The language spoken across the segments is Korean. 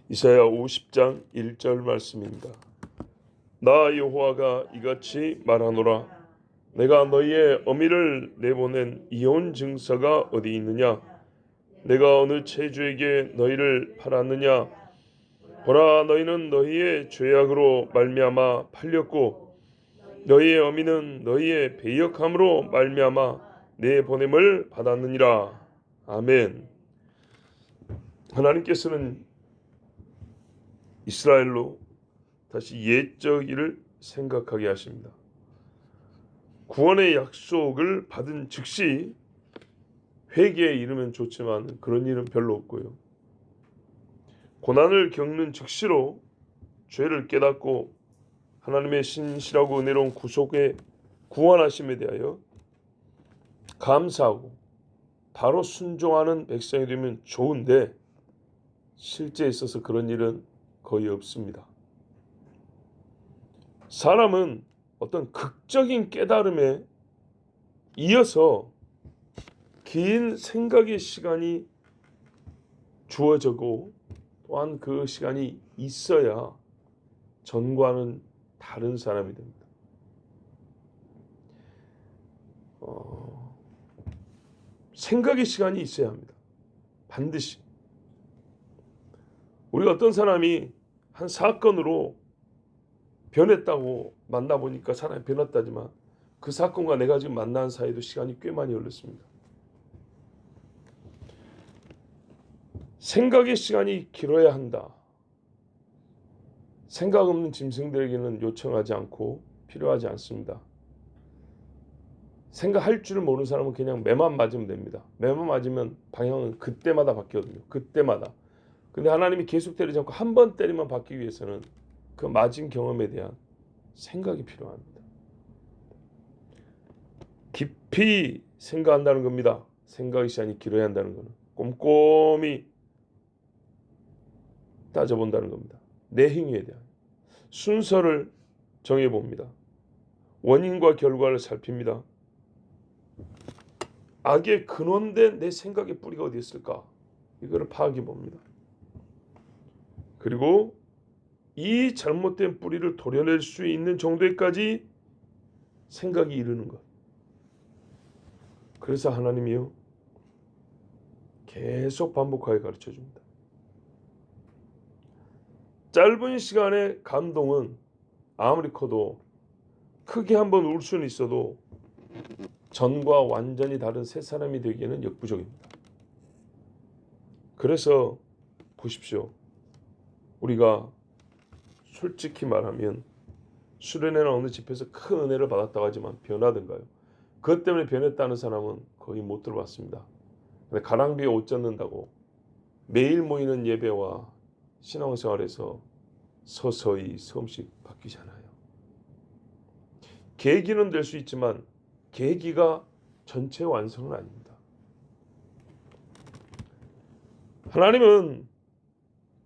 이사야 50장 1절 말씀입니다. 나 여호와가 이같이 말하노라. 내가 너희의 어미를 내보낸 이혼 증서가 어디 있느냐? 내가 어느 체주에게 너희를 팔았느냐? 보라, 너희는 너희의 죄악으로 말미암아 팔렸고 너희의 어미는 너희의 배역함으로 말미암아 내 보냄을 받았느니라. 아멘. 하나님께서는 이스라엘로 다시 옛적 일을 생각하게 하십니다. 구원의 약속을 받은 즉시 회개에 이르면 좋지만 그런 일은 별로 없고요. 고난을 겪는 즉시로 죄를 깨닫고 하나님의 신실하고 은혜로운 구속에 구원하심에 대하여 감사하고 바로 순종하는 백성이 되면 좋은데 실제에 있어서 그런 일은 거의 없습니다. 사람은 어떤 극적인 깨달음에 이어서 긴 생각의 시간이 주어지고 또한 그 시간이 있어야 전과는 다른 사람이 됩니다. 생각의 시간이 있어야 합니다. 반드시. 우리가 어떤 사람이 한 사건으로 변했다고 만나보니까 사람이 변했다지만 그 사건과 내가 지금 만난 사이도 시간이 꽤 많이 흘렀습니다. 생각의 시간이 길어야 한다. 생각 없는 짐승들에게는 요청하지 않고 필요하지 않습니다. 생각할 줄을 모르는 사람은 그냥 매만 맞으면 됩니다. 매만 맞으면 방향은 그때마다 바뀌거든요. 그때마다. 근데 하나님이 계속 때리지 않고 한 번 때리면 바뀌기 위해서는 그 맞은 경험에 대한 생각이 필요합니다. 깊이 생각한다는 겁니다. 생각의 시간이 길어야 한다는 것은 꼼꼼히 따져본다는 겁니다. 내 행위에 대한 순서를 정해봅니다. 원인과 결과를 살핍니다. 악의 근원된 내 생각의 뿌리가 어디 있을까? 이거를 파악해 봅니다. 그리고 이 잘못된 뿌리를 도려낼 수 있는 정도에까지 생각이 이르는 것. 그래서 하나님이요 계속 반복하게 가르쳐 줍니다. 짧은 시간의 감동은 아무리 커도 크게 한번 울 수는 있어도 전과 완전히 다른 새 사람이 되기에는 역부족입니다. 그래서 보십시오. 우리가 솔직히 말하면 수련회나 어느 집회에서 큰 은혜를 받았다고 하지만 변하던가요? 그것 때문에 변했다는 사람은 거의 못 들어봤습니다. 근데 가랑비에 옷 젖는다고 매일 모이는 예배와 신앙생활에서 서서히 조금씩 바뀌잖아요. 계기는 될 수 있지만 계기가 전체 완성은 아닙니다. 하나님은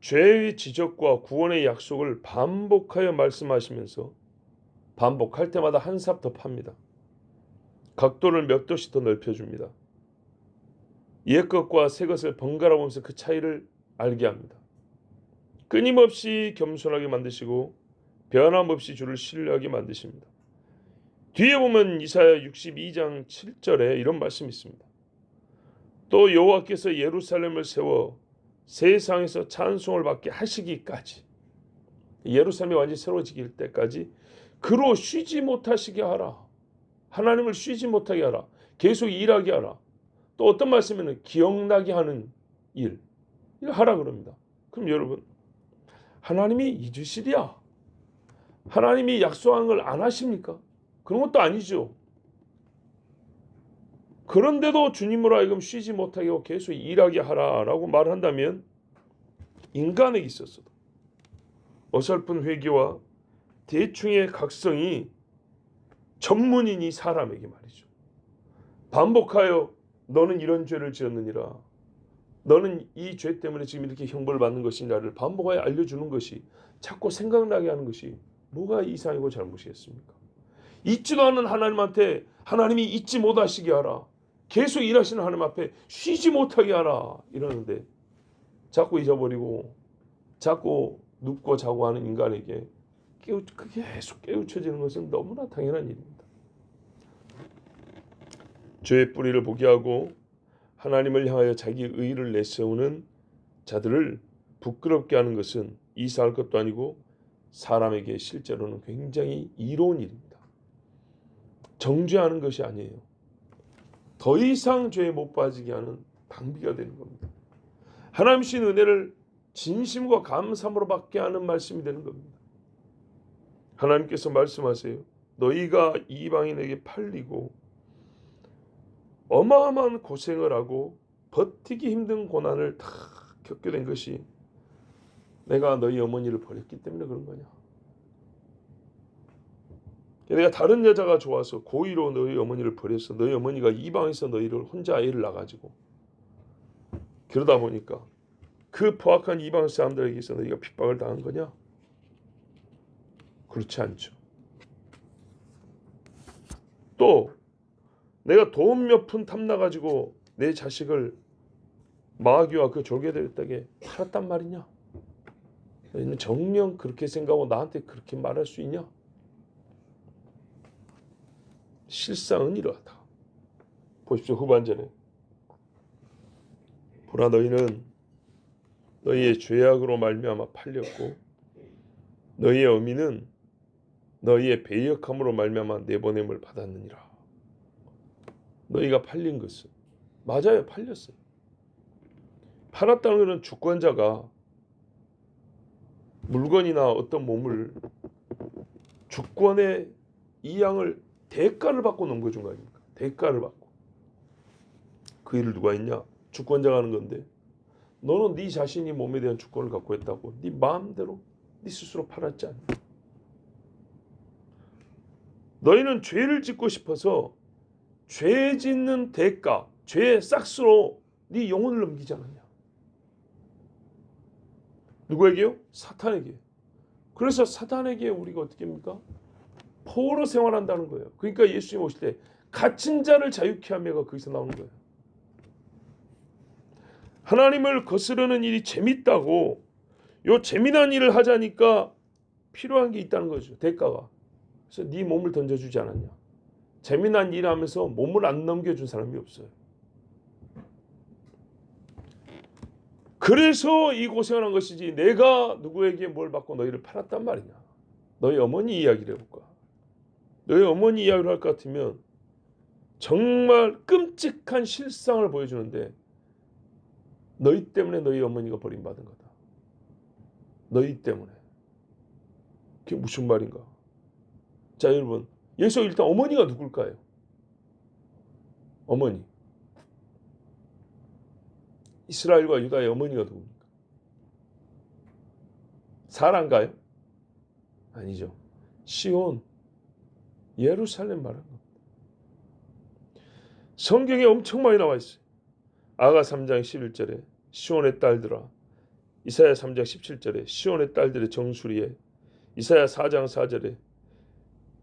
죄의 지적과 구원의 약속을 반복하여 말씀하시면서 반복할 때마다 한 삽 더 팝니다. 각도를 몇 도씩 더 넓혀줍니다. 옛 것과 새 것을 번갈아 보면서 그 차이를 알게 합니다. 끊임없이 겸손하게 만드시고 변함없이 주를 신뢰하게 만드십니다. 뒤에 보면 이사야 62장 7절에 이런 말씀이 있습니다. 또 여호와께서 예루살렘을 세워 세상에서 찬송을 받게 하시기까지, 예루살렘이 완전히 새로워질 때까지 그로 쉬지 못하시게 하라. 하나님을 쉬지 못하게 하라. 계속 일하게 하라. 또 어떤 말씀에는 기억나게 하는 일 하라 그럽니다. 그럼 여러분, 하나님이 잊으시랴? 하나님이 약속한 걸 안 하십니까? 그런 것도 아니죠. 그런데도 주님으로 하여금 쉬지 못하게 하고 계속 일하게 하라라고 말한다면 인간에게 있어서도 어설픈 회개와 대충의 각성이 전문인 이 사람에게 말이죠. 반복하여 너는 이런 죄를 지었느니라. 너는 이 죄 때문에 지금 이렇게 형벌을 받는 것이냐를 반복하여 알려주는 것이, 자꾸 생각나게 하는 것이 뭐가 이상이고 잘못이겠습니까? 잊지도 않는 하나님한테 하나님이 잊지 못하시게 하라. 계속 일하시는 하나님 앞에 쉬지 못하게 하라. 이러는데 자꾸 잊어버리고 자꾸 눕고 자고 하는 인간에게 그게 계속 깨우쳐지는 것은 너무나 당연한 일입니다. 죄의 뿌리를 보게 하고 하나님을 향하여 자기 의를 내세우는 자들을 부끄럽게 하는 것은 이사할 것도 아니고 사람에게 실제로는 굉장히 이로운 일입니다. 정죄하는 것이 아니에요. 더 이상 죄에 못 빠지게 하는 방비가 되는 겁니다. 하나님 주신 은혜를 진심과 감사함으로 받게 하는 말씀이 되는 겁니다. 하나님께서 말씀하세요. 너희가 이방인에게 팔리고 어마어마한 고생을 하고 버티기 힘든 고난을 다 겪게 된 것이 내가 너희 어머니를 버렸기 때문에 그런 거냐. 내가 다른 여자가 좋아서 고의로 너희 어머니를 버렸어. 너희 어머니가 이방에서 너희를 혼자 아이를 낳아가지고 그러다 보니까 그 포악한 이방 사람들에게서 너희가 핍박을 당한 거냐? 그렇지 않죠. 또 내가 돈 몇 푼 탐나가지고 내 자식을 마귀와 그 졸개되었다게 팔았단 말이냐? 너희는 정녕 그렇게 생각하고 나한테 그렇게 말할 수 있냐? 실상은 이러하다. 보십시오. 후반전에 보라 너희는 너희의 죄악으로 말미암아 팔렸고 너희의 어미는 너희의 배역함으로 말미암아 내보냄을 받았느니라. 너희가 팔린 것은 맞아요. 팔렸어요. 팔았다는 것은 주권자가 물건이나 어떤 몸을 주권의 이양을 대가를 받고 넘겨준 거 아닙니까? 대가를 받고. 그 일을 누가 했냐? 주권자가 하는 건데 너는 네 자신이 몸에 대한 주권을 갖고 있다고 네 마음대로 네 스스로 팔았지 않냐? 너희는 죄를 짓고 싶어서 죄 짓는 대가, 죄의 싹스로 네 영혼을 넘기지 않았냐? 누구에게요? 사탄에게. 그래서 사탄에게 우리가 어떻게 합니까? 포로 생활한다는 거예요. 그러니까 예수님 오실 때 갇힌 자를 자유케 하며가 거기서 나오는 거예요. 하나님을 거스르는 일이 재밌다고 요 재미난 일을 하자니까 필요한 게 있다는 거죠. 대가가. 그래서 네 몸을 던져주지 않았냐. 재미난 일 하면서 몸을 안 넘겨준 사람이 없어요. 그래서 이 고생을 한 것이지 내가 누구에게 뭘 받고 너희를 팔았단 말이냐. 너희 어머니 이야기를 해볼까. 너희 어머니 이야기를 할 것 같으면 정말 끔찍한 실상을 보여주는데 너희 때문에 너희 어머니가 버림받은 거다. 너희 때문에. 그게 무슨 말인가. 자 여러분 여기서 일단 어머니가 누굴까요? 어머니. 이스라엘과 유다의 어머니가 누굽니까? 사라인가요? 아니죠. 시온, 예루살렘 말하는 겁니다. 성경에 엄청 많이 나와 있어요. 아가 3장 11절에 시온의 딸들아, 이사야 3장 17절에 시온의 딸들의 정수리에, 이사야 4장 4절에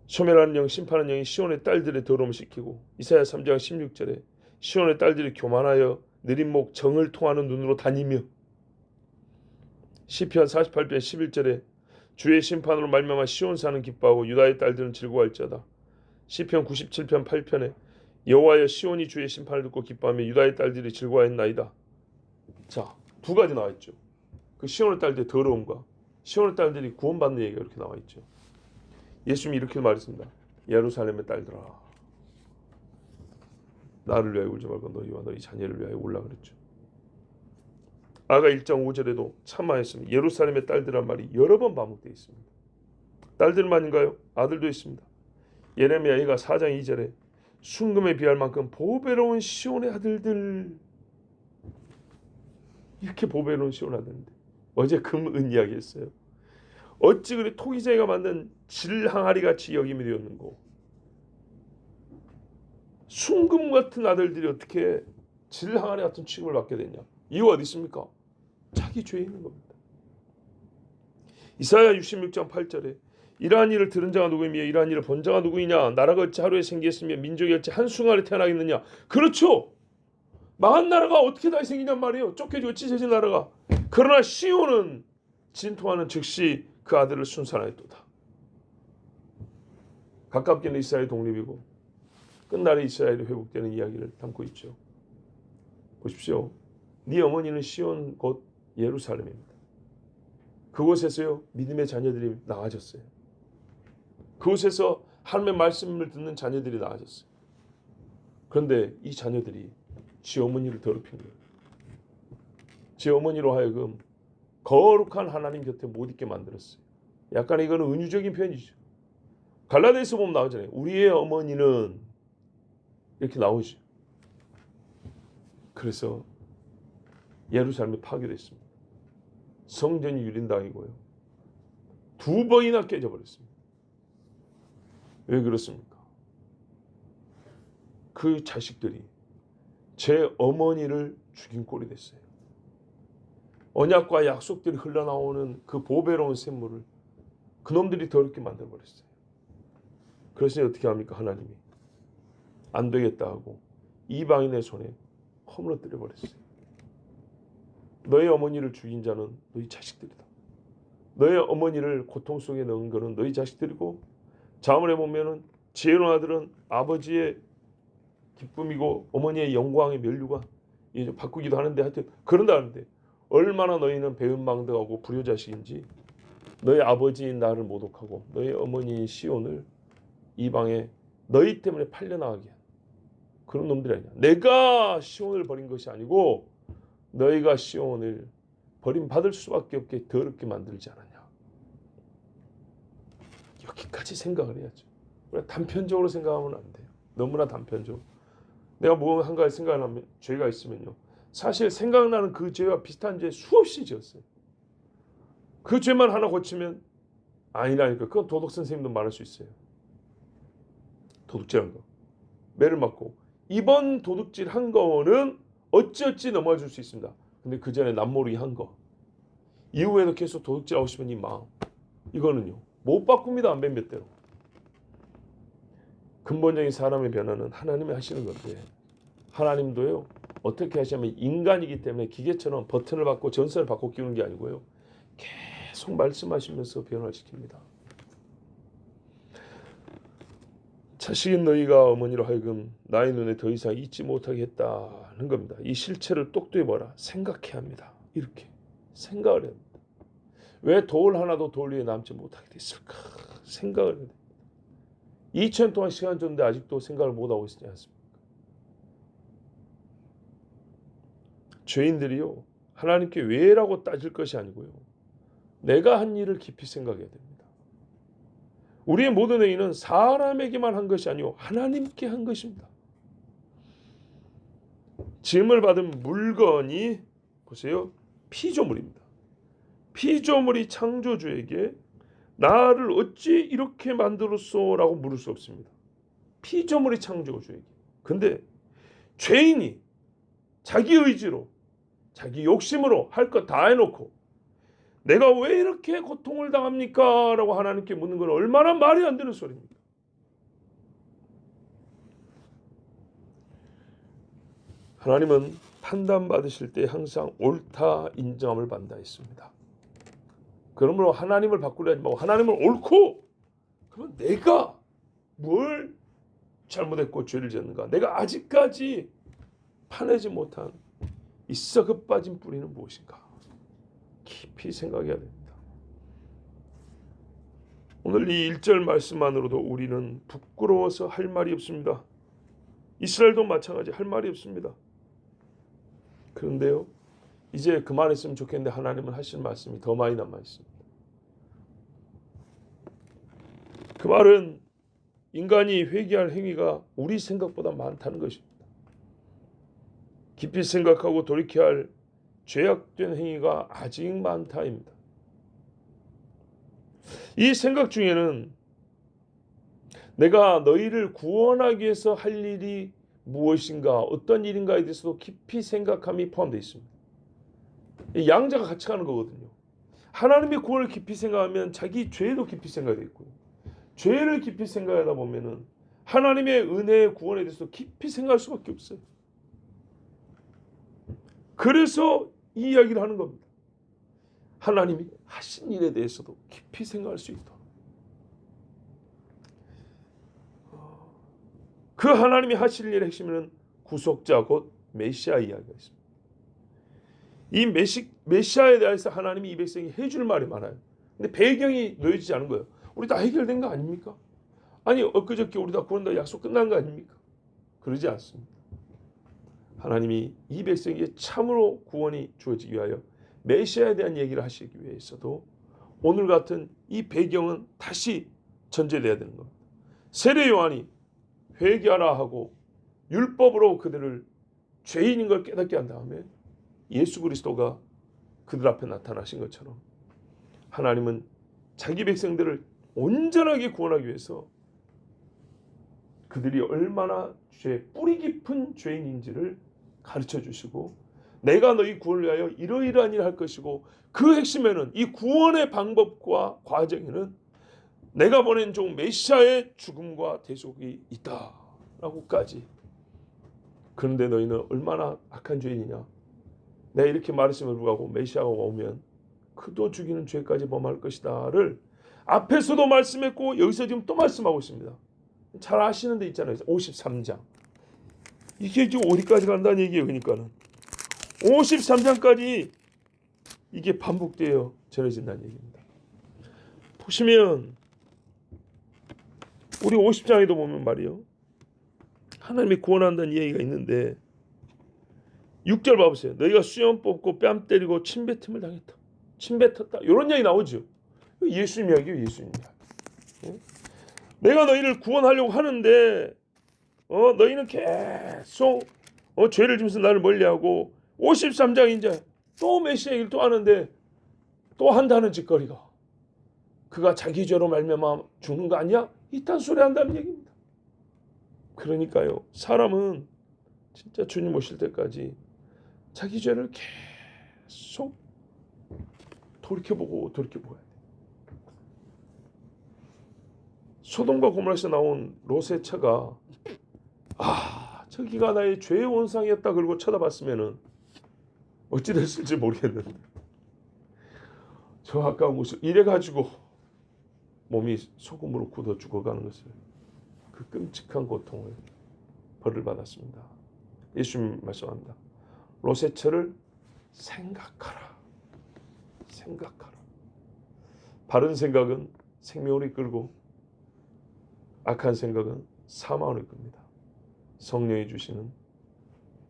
소멸하는 영, 심판하는 영이 시온의 딸들의 더러움을 시키고, 이사야 3장 16절에 시온의 딸들이 교만하여 느린 목 정을 통하는 눈으로 다니며, 시편 48편 11절에 주의 심판으로 말미암아 시온 사는 기뻐하고 유다의 딸들은 즐거워할지어다. 시편 97편 8편에 여호와여 시온이 주의 심판을 듣고 기뻐하며 유다의 딸들이 즐거워했나이다. 자, 두 가지 나와 있죠. 그 시온의 딸들의 더러움과 시온의 딸들이 구원받는 얘기가 이렇게 나와 있죠. 예수님이 이렇게 말했습니다. 예루살렘의 딸들아, 나를 위하여 울지 말고 너희와 너희 자녀를 위하여 울라 그랬죠. 아가 1장 5절에도 참아했습니다. 예루살렘의 딸들란 말이 여러 번 반복되어 있습니다. 딸들만인가요? 아들도 있습니다. 예레미야가 4장 2절에 순금에 비할 만큼 보배로운 시온의 아들들, 이렇게 보배로운 시온의 아들인데 어제 금은 이야기했어요. 어찌 그리 토기장이가 만든 질항아리 같이 여김이 되었는고, 순금 같은 아들들이 어떻게 질항아리 같은 취급을 받게 되냐. 이유가 어디 있습니까? 자기 죄에 있는 겁니다. 이사야 66장 8절에 이러한 일을 들은 자가 누구이며 이러한 일을 본 자가 누구이냐. 나라가 어찌 하루에 생겼으며 민족이 어찌 한순간에 태어나겠느냐. 그렇죠. 망한 나라가 어떻게 다시 생기냔 말이에요. 쫓겨지고 찢어진 나라가. 그러나 시온은 진통하는 즉시 그 아들을 순산하였도다. 가깝게는 이스라엘 독립이고 끝날에 이스라엘이 회복되는 이야기를 담고 있죠. 보십시오. 네 어머니는 시온 곧 예루살렘입니다. 그곳에서요 믿음의 자녀들이 나아졌어요. 그곳에서 하나님의 말씀을 듣는 자녀들이 나아졌어요. 그런데 이 자녀들이 지 어머니를 더럽힌 거예요. 지 어머니로 하여금 거룩한 하나님 곁에 못 있게 만들었어요. 약간 이거는 은유적인 표현이죠. 갈라디아서 보면 나오잖아요. 우리의 어머니는 이렇게 나오죠. 그래서 예루살렘이 파괴됐습니다. 성전이 유린당이고요. 2번이나 깨져버렸습니다. 왜 그렇습니까? 그 자식들이 제 어머니를 죽인 꼴이 됐어요. 언약과 약속들이 흘러나오는 그 보배로운 샘물을 그놈들이 더럽게 만들어버렸어요. 그래서 어떻게 합니까? 하나님이 안 되겠다 하고 이방인의 손에 허물어뜨려 버렸어요. 너의 어머니를 죽인 자는 너희 자식들이다. 너의 어머니를 고통 속에 넣은 것은 너희 자식들이고, 자문해 보면은 지혜로운 아들은 아버지의 기쁨이고 어머니의 영광의 면류관 이제 바꾸기도 하는데, 하여튼 그런다는데 얼마나 너희는 배은망덕하고 불효자식인지 너희 아버지인 나를 모독하고 너희 어머니인 시온을 이방에 너희 때문에 팔려나가게 한 그런 놈들이 아니야. 내가 시온을 버린 것이 아니고 너희가 시온을 버림받을 수밖에 없게 더럽게 만들지 않았냐. 여기까지 생각을 해야죠. 우리가 단편적으로 생각하면 안 돼요. 너무나 단편적으로. 내가 뭐 한 가지 생각나면 죄가 있으면요, 사실 생각나는 그 죄와 비슷한 죄 수없이 지었어요. 그 죄만 하나 고치면 아니라니까. 그건 도덕 선생님도 말할 수 있어요. 도둑질한 거, 매를 맞고 이번 도둑질 한 거는 어찌어찌 넘어가 줄 수 있습니다. 근데 그 전에 남모르기 한 거, 이후에도 계속 도둑질하고 싶은 이 마음, 이거는요 못 바꿉니다. 안 몇 대로. 근본적인 사람의 변화는 하나님이 하시는 건데, 하나님도요 어떻게 하시냐면 인간이기 때문에 기계처럼 버튼을 받고 전선을 받고 끼우는 게 아니고요, 계속 말씀하시면서 변화시킵니다. 자식인 너희가 어머니로 하여금 나의 눈에 더 이상 잊지 못하게 했다는 겁니다. 이 실체를 똑똑히 봐라. 생각해야 합니다. 이렇게 생각을 해야 합니다. 왜 돌 하나도 돌 위에 남지 못하게 됐을까? 생각을 해야 됩니다. 2000년 동안 시간 줬는데 아직도 생각을 못하고 있지 않습니까? 죄인들이요 하나님께 왜라고 따질 것이 아니고요, 내가 한 일을 깊이 생각해야 됩니다. 우리의 모든 행위는 사람에게만 한 것이 아니고 하나님께 한 것입니다. 짐을 받은 물건이 보세요, 피조물입니다. 피조물이 창조주에게 나를 어찌 이렇게 만들었소라고 물을 수 없습니다. 피조물이 창조주에게. 근데 죄인이 자기 의지로 자기 욕심으로 할 것 다 해놓고 내가 왜 이렇게 고통을 당합니까? 라고 하나님께 묻는 건 얼마나 말이 안 되는 소리입니까? 하나님은 판단받으실 때 항상 옳다 인정함을 받는다 했습니다. 그러므로 하나님을 바꾸려 하지 말고 하나님을 옳고, 그러면 내가 뭘 잘못했고 죄를 지었는가? 내가 아직까지 파내지 못한 이 썩어 빠진 뿌리는 무엇인가? 깊이 생각해야 됩니다. 오늘 이 1절 말씀만으로도 우리는 부끄러워서 할 말이 없습니다. 이스라엘도 마찬가지 할 말이 없습니다. 그런데요, 이제 그만했으면 좋겠는데 하나님은 하실 말씀이 더 많이 남아 있습니다. 그 말은 인간이 회개할 행위가 우리 생각보다 많다는 것입니다. 깊이 생각하고 돌이켜야 할 죄악된 행위가 아직 많다입니다. 이 생각 중에는 내가 너희를 구원하기 위해서 할 일이 무엇인가, 어떤 일인가에 대해서도 깊이 생각함이 포함되어 있습니다. 이 양자가 같이 가는 거거든요. 하나님의 구원을 깊이 생각하면 자기 죄도 깊이 생각이 있고요, 죄를 깊이 생각하다 보면은 하나님의 은혜의 구원에 대해서 깊이 생각할 수밖에 없어요. 그래서 이 이야기를 하는 겁니다. 하나님이 하신 일에 대해서도 깊이 생각할 수 있도록 그 하나님이 하실 일의 핵심은 구속자 곧 메시아 이야기가 있습니다. 이 메시아에 대해서 하나님이 이 백성이 해줄 말이 많아요. 근데 배경이 놓여지지 않은 거예요. 우리 다 해결된 거 아닙니까? 아니 엊그저께 우리 다 구원다 약속 끝난 거 아닙니까? 그러지 않습니다. 하나님이 이 백성에게 참으로 구원이 주어지기 위하여 메시아에 대한 얘기를 하시기 위해서도 오늘 같은 이 배경은 다시 전제돼야 되는 겁니다. 세례 요한이 회개하라 하고 율법으로 그들을 죄인인 걸 깨닫게 한 다음에 예수 그리스도가 그들 앞에 나타나신 것처럼 하나님은 자기 백성들을 온전하게 구원하기 위해서 그들이 얼마나 뿌리 깊은 죄인인지를 가르쳐 주시고 내가 너희 구원을 위하여 이러이러한 일을 할 것이고 그 핵심에는 이 구원의 방법과 과정에는 내가 보낸 종 메시아의 죽음과 대속이 있다라고까지. 그런데 너희는 얼마나 악한 죄인이냐. 내가 이렇게 말했음을 불구하고 메시아가 오면 그도 죽이는 죄까지 범할 것이다를 앞에서도 말씀했고 여기서 지금 또 말씀하고 있습니다. 잘 아시는 데 있잖아요. 53장. 이게 지금 어디까지 간다는 얘기예요. 그러니까는 53장까지 이게 반복되어 전해진다는 얘기입니다. 보시면 우리 50장에도 보면 말이요. 하나님이 구원한다는 얘기가 있는데 6절 봐보세요. 너희가 수염 뽑고 뺨 때리고 침뱉음을 당했다. 침뱉었다. 이런 얘기 나오죠. 예수님 이야기예요. 예수님 이야기. 내가 너희를 구원하려고 하는데 너희는 계속 죄를 지면서 나를 멀리하고 53장 이제 또 메시아 얘기를 또 하는데 또 한다는 짓거리가 그가 자기 죄로 말미암아 죽는 거 아니야? 이딴 소리 한다는 얘기입니다. 그러니까요. 사람은 진짜 주님 오실 때까지 자기 죄를 계속 돌이켜보고 돌이켜보아야 돼. 소돔과 고모라에서 나온 롯의 처가 저기가 나의 죄의 원상이었다 그러고 쳐다봤으면은 어찌 됐을지 모르겠는데 저 아까운 것을 이래가지고 몸이 소금으로 굳어 죽어가는 것을 그 끔찍한 고통을 벌을 받았습니다. 예수님 말씀합니다. 롯의 처를 생각하라. 생각하라. 바른 생각은 생명을 이끌고 악한 생각은 사망을 이끕니다. 성령이 주시는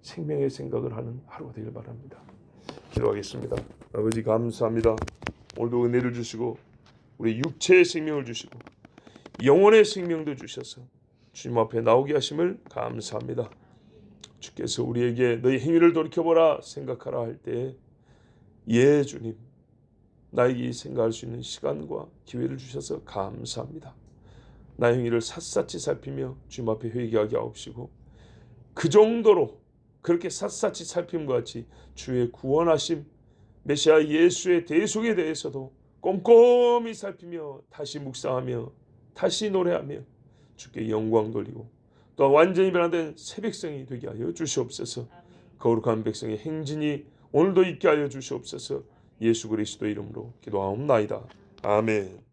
생명의 생각을 하는 하루가 되길 바랍니다. 기도하겠습니다. 아버지 감사합니다. 오늘도 은혜를 주시고 우리 육체의 생명을 주시고 영혼의 생명도 주셔서 주님 앞에 나오게 하심을 감사합니다. 주께서 우리에게 너희 행위를 돌이켜보라 생각하라 할 때 예 주님 나에게 생각할 수 있는 시간과 기회를 주셔서 감사합니다. 나의 행위를 샅샅이 살피며 주님 앞에 회개하게 하옵시고 그 정도로 그렇게 샅샅이 살핌과 같이 주의 구원하심 메시아 예수의 대속에 대해서도 꼼꼼히 살피며 다시 묵상하며 다시 노래하며 주께 영광 돌리고 또 완전히 변화된 새 백성이 되게 하여 주시옵소서. 거룩한 백성의 행진이 오늘도 있게 하여 주시옵소서. 예수 그리스도 이름으로 기도하옵나이다. 아멘.